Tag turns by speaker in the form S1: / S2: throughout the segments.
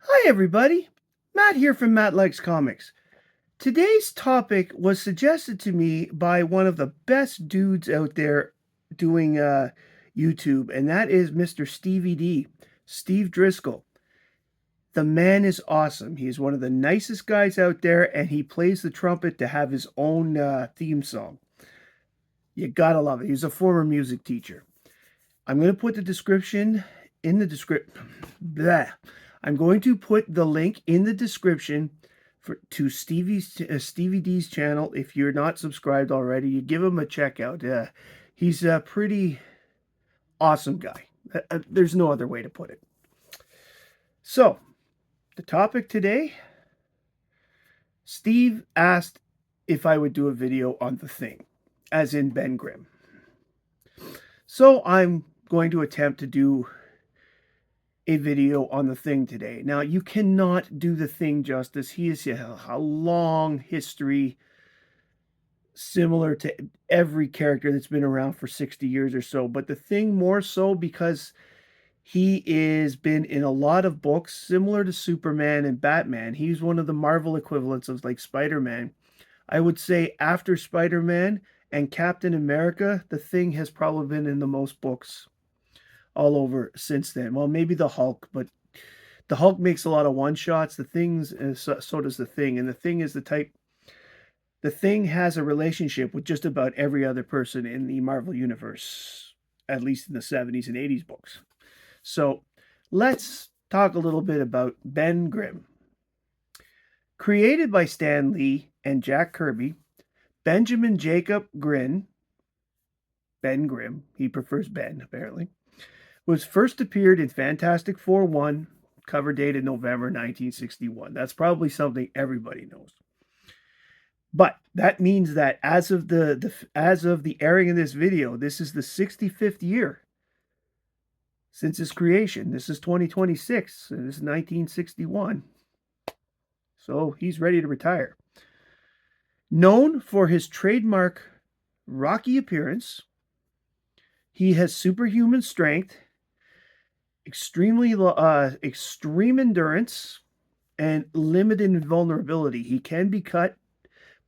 S1: Hi, everybody. Matt here from Matt Likes Comics. Today's topic was suggested to me by one of the best dudes out there doing YouTube, and that is Mr. Stevey D, Steve Driscoll. The man is awesome. He's one of the nicest guys out there, and he plays the trumpet to have his own theme song. You gotta love it. He's a former music teacher. I'm going to put the description in the description. I'm going to put the link in the description to Stevie D's channel. If you're not subscribed already, you give him a check out. He's a pretty awesome guy. There's no other way to put it. So, the topic today, Steve asked if I would do a video on The Thing, as in Ben Grimm. So I'm going to attempt to do a video on The Thing today. Now, you cannot do The Thing justice. He has a long history similar to every character that's been around for 60 years or so, but The Thing more so because he has been in a lot of books similar to Superman and Batman. He's one of the Marvel equivalents of like Spider-Man. I would say after Spider-Man and Captain America, The Thing has probably been in the most books all over since then. Well, maybe the Hulk, but the Hulk makes a lot of one-shots. The Thing's, so does The Thing. And The Thing is the Thing has a relationship with just about every other person in the Marvel Universe, at least in the 70s and 80s books. So let's talk a little bit about Ben Grimm. Created by Stan Lee and Jack Kirby, Benjamin Jacob Grimm, Ben Grimm, he prefers Ben apparently, was first appeared in Fantastic Four 1, cover dated November 1961. That's probably something everybody knows. But that means that as of the airing of this video, this is the 65th year since its creation. This is 2026, and this is 1961. So he's ready to retire. Known for his trademark rocky appearance, he has superhuman strength, extreme endurance, and limited invulnerability. He can be cut,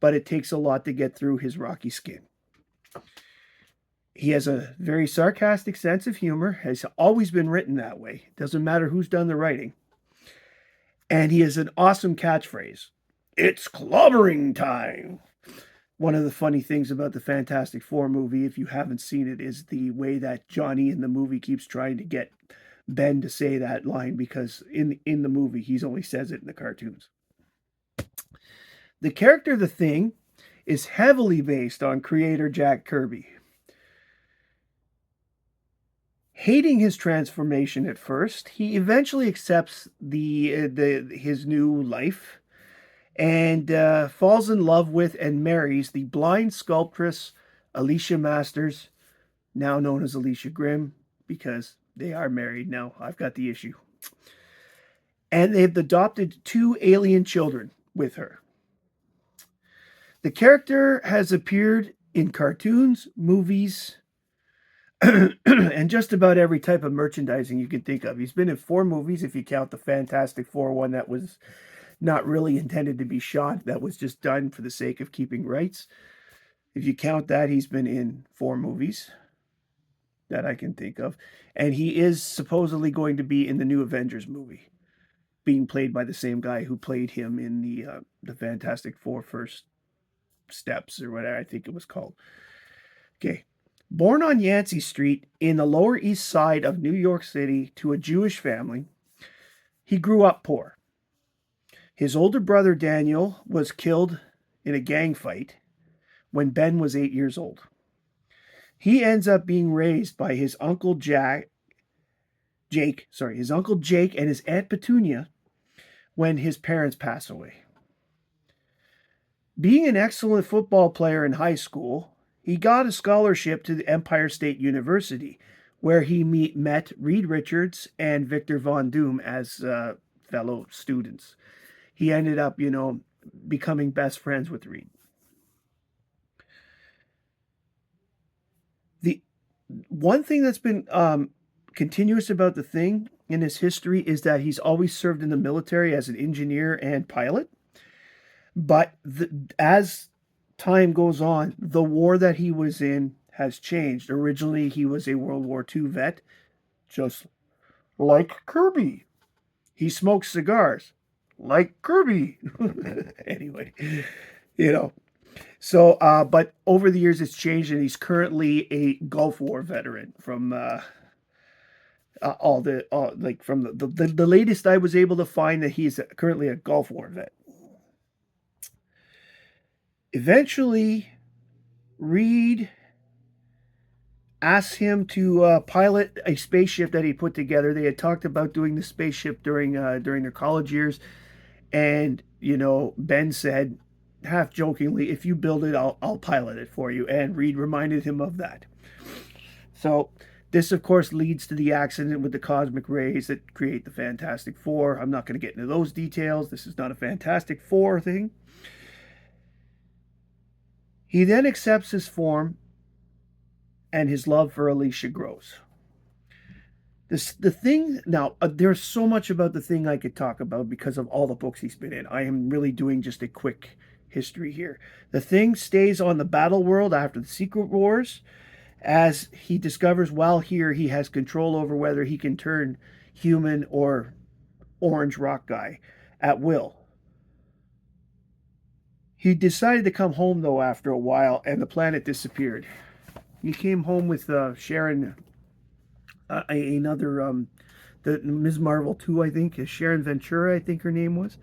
S1: but it takes a lot to get through his rocky skin. He has a very sarcastic sense of humor, has always been written that way. It doesn't matter who's done the writing. And he has an awesome catchphrase. It's clobbering time. One of the funny things about the Fantastic Four movie, if you haven't seen it, is the way that Johnny in the movie keeps trying to get Ben to say that line, because in the movie, he only says it in the cartoons. The character The Thing is heavily based on creator Jack Kirby. Hating his transformation at first, he eventually accepts his new life and falls in love with and marries the blind sculptress Alicia Masters, now known as Alicia Grimm, because they are married now. I've got the issue. And they've adopted 2 alien children with her. The character has appeared in cartoons, movies, and just about every type of merchandising you can think of. He's been in 4 movies, if you count the Fantastic Four one that was not really intended to be shot, that was just done for the sake of keeping rights. If you count that, he's been in 4 movies that I can think of. And he is supposedly going to be in the new Avengers movie, being played by the same guy who played him in the Fantastic Four First Steps, or whatever I think it was called. Okay. Born on Yancey Street in the Lower East Side of New York City to a Jewish family, he grew up poor. His older brother Daniel was killed in a gang fight when Ben was 8 years old. He ends up being raised by his uncle Jake and his Aunt Petunia when his parents pass away. Being an excellent football player in high school, he got a scholarship to the Empire State University, where he met Reed Richards and Victor Von Doom as fellow students. He ended up, becoming best friends with Reed. The one thing that's been continuous about The Thing in his history is that he's always served in the military as an engineer and pilot. But as time goes on, the war that he was in has changed. Originally, he was a World War II vet, just like Kirby. He smokes cigars, like Kirby. Anyway, you know. So, but over the years, it's changed, and he's currently a Gulf War veteran from all the like from the latest I was able to find that he's currently a Gulf War vet. Eventually, Reed asked him to pilot a spaceship that he put together. They had talked about doing the spaceship during their college years, and Ben said, half jokingly, "If you build it, I'll pilot it for you." And Reed reminded him of that. So this, of course, leads to the accident with the cosmic rays that create the Fantastic Four. I'm not going to get into those details. This is not a Fantastic Four thing. He then accepts his form, and his love for Alicia grows. The thing now, there's so much about the thing I could talk about because of all the books he's been in. I am really doing just a quick history here. The thing stays on the battle world after the Secret Wars, as he discovers while here he has control over whether he can turn human or orange rock guy at will. He decided to come home though after a while, and the planet disappeared. He came home with Sharon, another the Ms. Marvel 2, I think, is Sharon Ventura, I think her name was.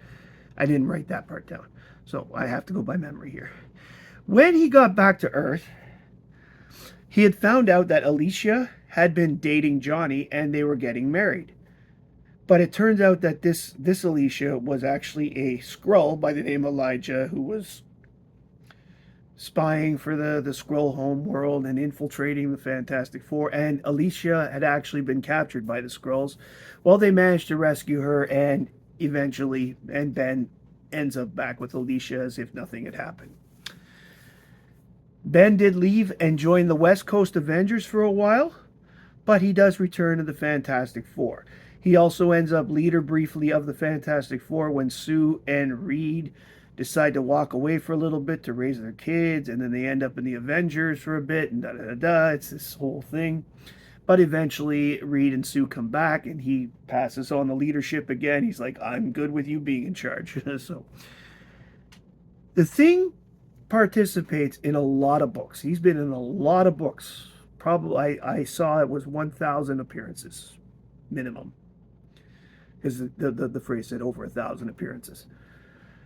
S1: I didn't write that part down, so I have to go by memory here. When he got back to Earth, he had found out that Alicia had been dating Johnny and they were getting married. But it turns out that this Alicia was actually a Skrull by the name Elijah, who was spying for the Skrull homeworld and infiltrating the Fantastic Four. And Alicia had actually been captured by the Skrulls. Well, they managed to rescue her, and eventually, and Ben ends up back with Alicia as if nothing had happened. Ben did leave and join the West Coast Avengers for a while, but he does return to the Fantastic Four. He also ends up leader briefly of the Fantastic Four when Sue and Reed decide to walk away for a little bit to raise their kids, and then they end up in the Avengers for a bit, and da-da-da-da. It's this whole thing. But eventually, Reed and Sue come back, and he passes on the leadership again. He's like, I'm good with you being in charge. So, the Thing participates in a lot of books. He's been in a lot of books. Probably, I saw it was 1,000 appearances, minimum. Because the phrase said over 1,000 appearances.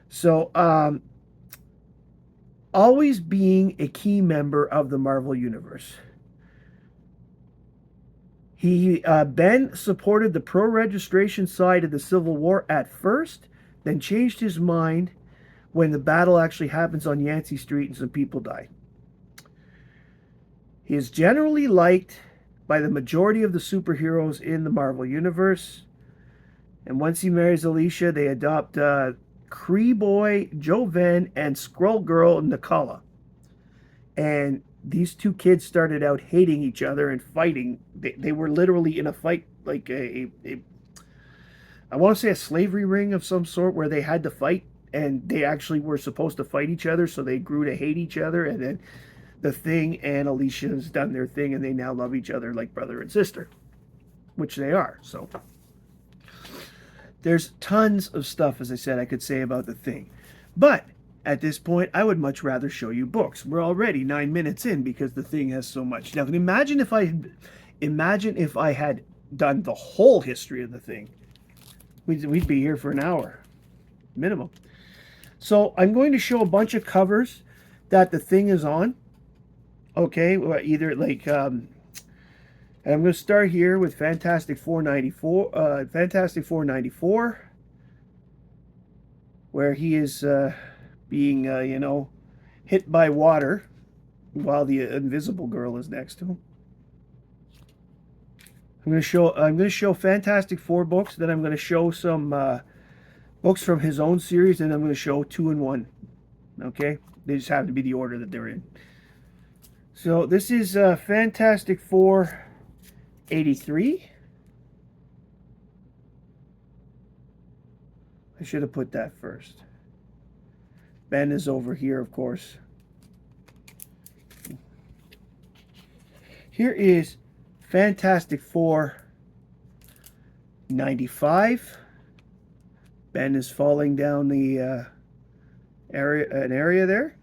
S1: So, always being a key member of the Marvel Universe. Ben supported the pro-registration side of the Civil War at first, then changed his mind when the battle actually happens on Yancey Street and some people die. He is generally liked by the majority of the superheroes in the Marvel Universe. And once he marries Alicia, they adopt Kree Boy, Joven, and Skrull Girl, Nakala. And these two kids started out hating each other and fighting. They were literally in a fight, like I want to say a slavery ring of some sort where they had to fight, and they actually were supposed to fight each other, so they grew to hate each other. And then the Thing and Alicia has done their thing, and they now love each other like brother and sister, which they are. So there's tons of stuff, as I said, I could say about the Thing. But at this point, I would much rather show you books. We're already 9 minutes in because the Thing has so much. Now, imagine if I had done the whole history of the Thing. We'd be here for an hour, minimum. So I'm going to show a bunch of covers that the Thing is on. Okay, either like, and I'm going to start here with Fantastic Four 94, Fantastic Four 94, where he is being, hit by water while the Invisible Girl is next to him. I'm going to show Fantastic Four books. Then I'm going to show some books from his own series, and I'm going to show 2 and 1. Okay, they just have to be the order that they're in. So this is Fantastic Four 83. I should have put that first. Ben is over here, of course. Here is Fantastic Four 95. Ben is falling down the area there.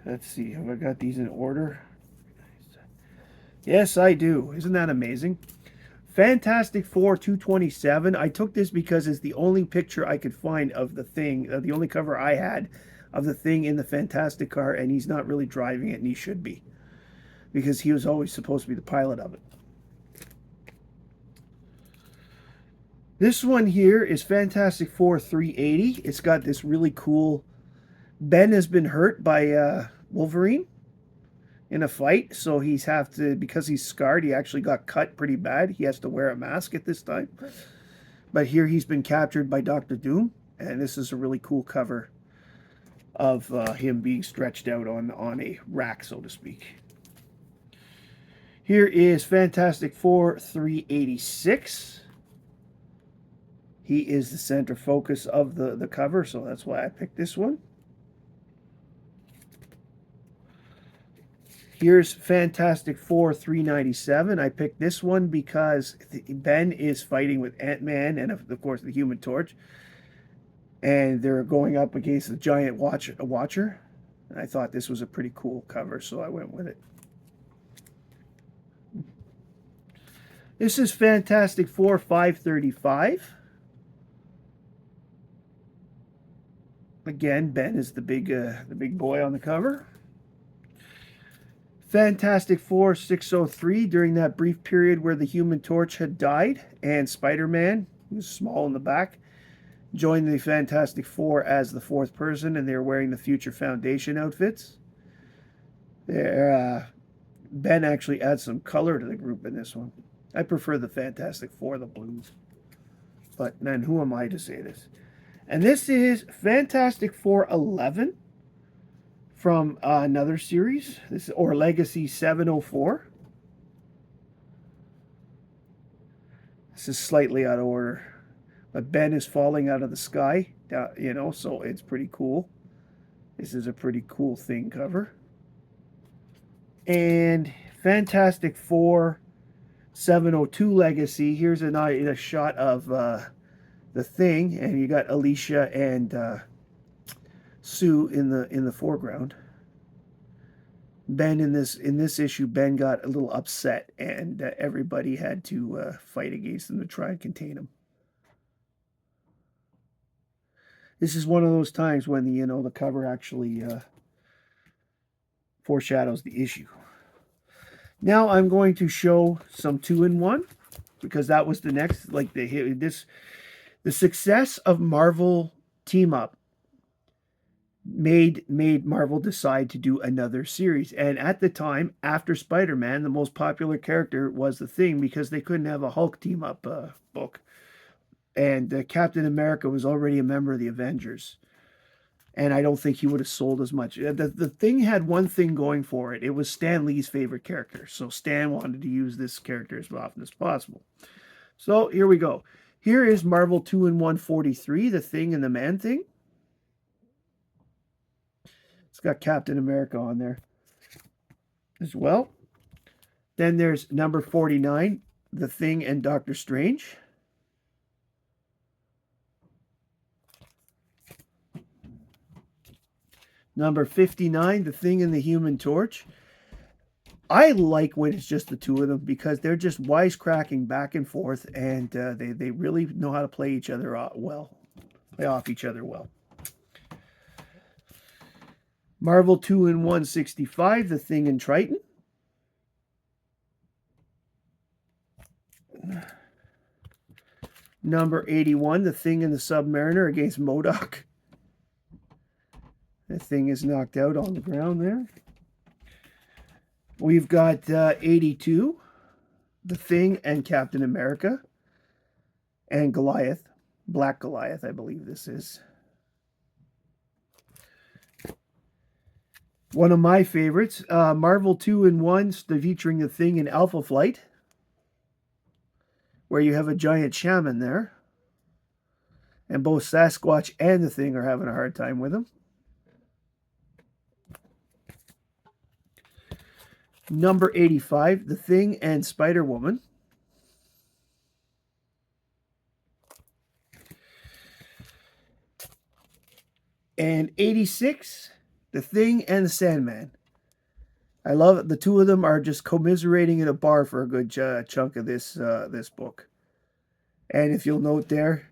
S1: Let's see, have I got these in order? Yes, I do. Isn't that amazing? Fantastic Four 227. I took this because it's the only picture I could find of the Thing, the only cover I had of the Thing in the Fantastic car, and he's not really driving it, and he should be, because he was always supposed to be the pilot of it. This one here is Fantastic Four 380. It's got this really cool... Ben has been hurt by Wolverine in a fight, so he's have to, because he's scarred, he actually got cut pretty bad. He has to wear a mask at this time. But here he's been captured by Doctor Doom, and this is a really cool cover of him being stretched out on a rack, so to speak. Here is Fantastic Four 386. He is the center focus of the cover, so that's why I picked this one. Here's Fantastic Four 397. I picked this one because Ben is fighting with Ant-Man and, of course, the Human Torch. And they're going up against the giant Watcher. And I thought this was a pretty cool cover, so I went with it. This is Fantastic Four 535. Again, Ben is the big boy on the cover. Fantastic Four 603, during that brief period where the Human Torch had died and Spider-Man, who was small in the back, joined the Fantastic Four as the fourth person, and they were wearing the Future Foundation outfits. Ben actually adds some color to the group in this one. I prefer the Fantastic Four, the blues. But then who am I to say this? And this is Fantastic Four 11. From another series, this is or Legacy 704. This is slightly out of order, but Ben is falling out of the sky, you know, so it's pretty cool. This is a pretty cool Thing cover. And Fantastic Four 702 Legacy. Here's a shot of the Thing, and you got Alicia and Sue in the foreground. Ben in this issue, Ben got a little upset, and everybody had to fight against him to try and contain him. This is one of those times when the cover actually foreshadows the issue. Now I'm going to show some 2-in-1, because that was the next, like the success of Marvel Team Up made Marvel decide to do another series. And at the time, after Spider-Man, the most popular character was the Thing, because they couldn't have a Hulk Team Up book. And Captain America was already a member of the Avengers. And I don't think he would have sold as much. The Thing had one thing going for it. It was Stan Lee's favorite character. So Stan wanted to use this character as often as possible. So here we go. Here is Marvel 2-in-1 43, the Thing and the Man-Thing. It's got Captain America on there as well. Then there's number 49, The Thing and Doctor Strange. Number 59, The Thing and the Human Torch. I like when it's just the two of them, because they're just wisecracking back and forth, and they really know how to play each other well, play off each other well. Marvel 2-in-1 65, The Thing and Triton. Number 81, The Thing and the Submariner against MODOK. The Thing is knocked out on the ground there. We've got 82, The Thing and Captain America. And Goliath, Black Goliath, I believe this is. One of my favorites, Marvel 2-in-1, featuring The Thing in Alpha Flight. where you have a giant shaman there, and both Sasquatch and the Thing are having a hard time with him. Number 85, The Thing and Spider-Woman. And 86, The Thing and the Sandman. I love it. The two of them are just commiserating in a bar for a good chunk of this book. And if you'll note there,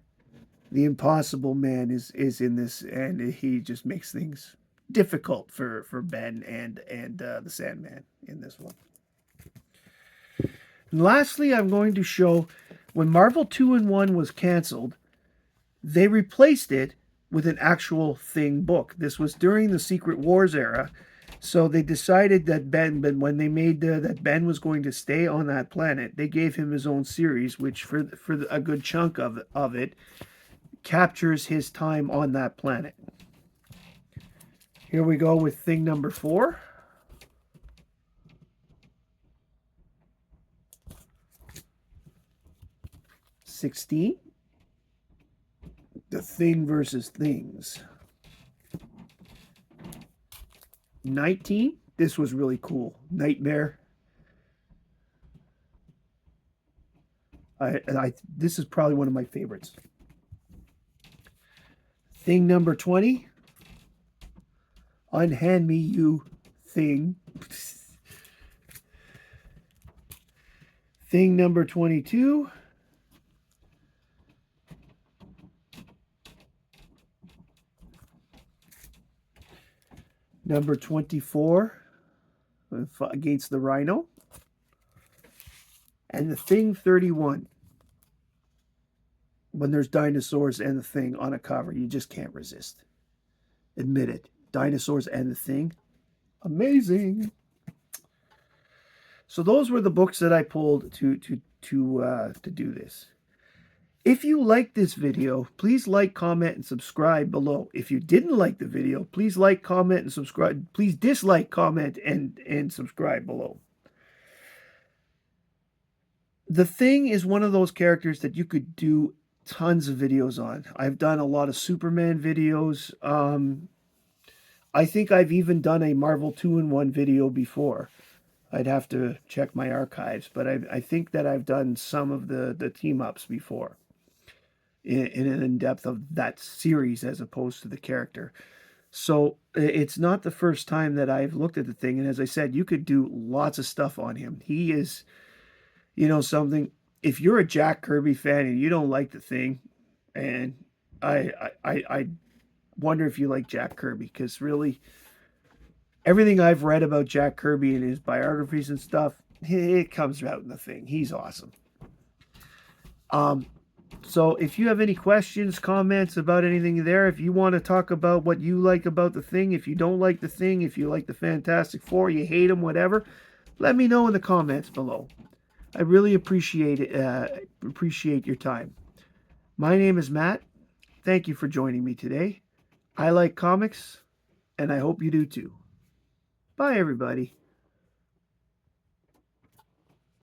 S1: the Impossible Man is in this, and he just makes things difficult for Ben and the Sandman in this one. And lastly, I'm going to show when Marvel 2-in-1 was canceled, they replaced it with an actual Thing book. This was during the Secret Wars era. So they decided that when they made that Ben was going to stay on that planet, they gave him his own series, which for a good chunk of it captures his time on that planet. Here we go with Thing number 4. '16. The Thing versus Things. 19. This was really cool. Nightmare. This is probably one of my favorites. Thing number 20. Unhand me, you Thing. Thing number 22. Number 24, against the Rhino. And the Thing 31. When there's dinosaurs and the Thing on a cover, you just can't resist. Admit it. Dinosaurs and the Thing. Amazing. So those were the books that I pulled to do this. If you liked this video, please like, comment, and subscribe below. If you didn't like the video, please like, comment, and subscribe. Please dislike, comment, and subscribe below. The Thing is one of those characters that you could do tons of videos on. I've done a lot of Superman videos. I think I've even done a Marvel 2-in-1 video before. I'd have to check my archives, but I think that I've done some of the team-ups before. In an in-depth of that series as opposed to the character. So it's not the first time that I've looked at the Thing. And as I said, you could do lots of stuff on him. He is, something. If you're a Jack Kirby fan and you don't like the Thing, and I wonder if you like Jack Kirby, because really everything I've read about Jack Kirby and his biographies and stuff, it comes out in the Thing. He's awesome. So if you have any questions, comments about anything there, if you want to talk about what you like about the Thing, if you don't like the Thing, if you like the Fantastic Four, you hate them, whatever, let me know in the comments below. I really appreciate it. Appreciate your time. My name is Matt. Thank you for joining me today. I like comics, and I hope you do too. Bye, everybody.